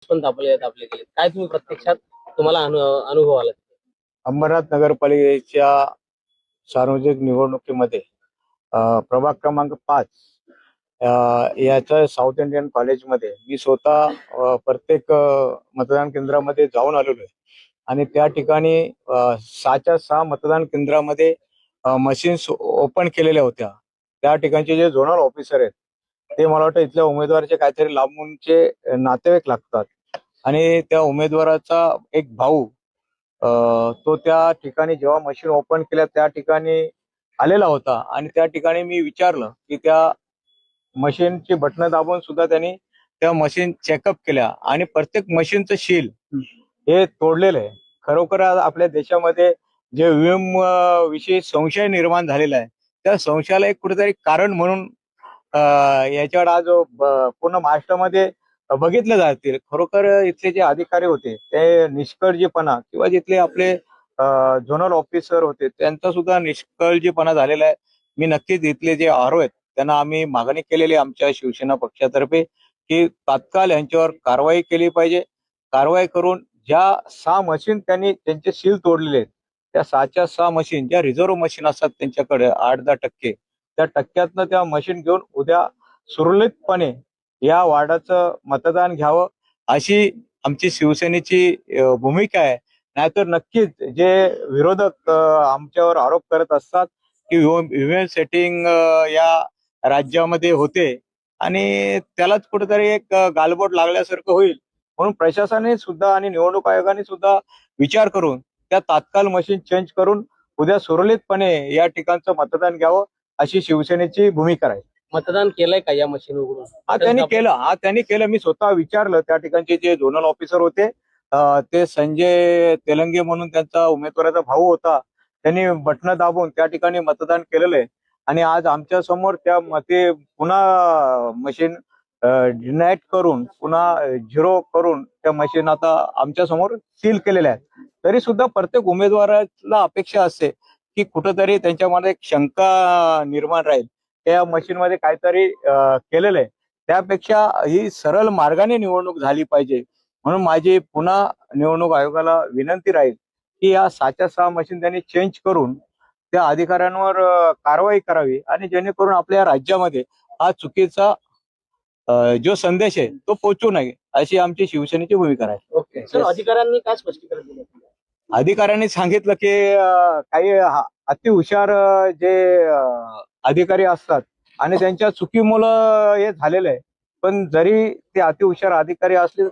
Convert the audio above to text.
पण दाबले गेले, काय तुम्ही प्रत्यक्षात तुम्हाला अनुभव आला? अंबरनाथ नगरपालिकेच्या सार्वजनिक निवडणुकीमध्ये प्रभाग क्रमांक 5 याच्या साऊथ इंडियन कॉलेजमध्ये मी स्वतः प्रत्येक मतदान केंद्रामध्ये जाऊन आलेलो आहे आणि त्या ठिकाणी 6च्या 6 मतदान केंद्रामध्ये मशीन्स ओपन केलेल्या होत्या. त्या ठिकाणचे जे झोनल ऑफिसर आहेत ते मला वाटतं इथल्या उमेदवाराचे काहीतरी लांबूनचे नातेवाईक लागतात आणि त्या उमेदवाराचा एक भाऊ तो त्या ठिकाणी जेव्हा मशीन ओपन केल्या त्या ठिकाणी आलेला होता आणि त्या ठिकाणी मी विचारलं की त्या मशीनची बटणं दाबून सुद्धा त्यांनी त्या मशीन चेकअप केल्या आणि प्रत्येक मशीनचं शील हे तोडलेलं आहे. खरोखर आज आपल्या देशामध्ये जे ईव्हीएम विषयी संशय निर्माण झालेला आहे त्या संशयाला एक कुठेतरी कारण म्हणून याच्यावर आज पूर्ण महाराष्ट्रामध्ये बघितले जातील. खरोखर इथले जे अधिकारी होते ते निष्काळजीपणा किंवा जिथले आपले झोनल ऑफिसर होते त्यांचा सुद्धा निष्काळजीपणा झालेला आहे. मी नक्कीच इथले जे आरोप आहेत त्यांना आम्ही मागणी केलेली आमच्या शिवसेना पक्षातर्फे की तात्काळ यांच्यावर कारवाई केली पाहिजे. कारवाई करून ज्या 6 मशीन त्यांनी त्यांचे सील तोडलेले आहेत त्या 6च्या 6 मशीन ज्या रिझर्व्ह मशीन असतात त्यांच्याकडे 8-10% त्या टक्क्यातनं त्या मशीन घेऊन उद्या सुरळीतपणे या वार्डाचं मतदान घ्यावं अशी आमची शिवसेनेची भूमिका आहे. नाहीतर नक्कीच जे विरोधक आमच्यावर आरोप करत असतात की ईव्हीएम सेटिंग या राज्यामध्ये होते आणि त्यालाच कुठेतरी एक गालबोट लागल्यासारखं होईल. म्हणून प्रशासनाने सुद्धा आणि निवडणूक आयोगाने सुद्धा विचार करून त्या तात्काळ मशीन चेंज करून उद्या सुरळीतपणे या ठिकाणचं मतदान घ्यावं अशी शिवसेनेची भूमिका आहे. मतदान केलंय का या मशीन उघडून? त्यांनी केलं. मी स्वतः विचारलं त्या ठिकाणचे जे झोनल ऑफिसर होते ते संजय तेलंगे म्हणून त्यांचा उमेदवाराचा भाऊ होता. त्यांनी बटणं दाबून त्या ठिकाणी मतदान केलेलं आहे आणि आज आमच्या समोर त्या मते पुन्हा मशीन डिनाईट करून पुन्हा झिरो करून त्या मशीन आता आमच्या समोर सील केलेल्या आहेत. तरी सुद्धा प्रत्येक उमेदवाराला अपेक्षा असते की कुठंतरी त्यांच्यामध्ये एक शंका निर्माण राहील त्या मशीन मध्ये काहीतरी केलेलं आहे. त्यापेक्षा ही सरळ मार्गाने निवडणूक झाली पाहिजे. म्हणून माझी पुन्हा निवडणूक आयोगाला विनंती राहील की या 6च्या 6 मशीन त्यांनी चेंज करून त्या अधिकाऱ्यांवर कारवाई करावी आणि जेणेकरून आपल्या राज्यामध्ये हा चुकीचा जो संदेश आहे तो पोहोचू नये अशी आमची शिवसेनेची भूमिका आहे. ओके सर, अधिकाऱ्यांनी काय स्पष्टीकरण दिलं? अधिकाऱ्यांनी सांगितलं की काही अति हुशार जे अधिकारी असतात आणि त्यांच्या चुकीमुळे हे झालेलं आहे. पण जरी ते अति हुशार अधिकारी असले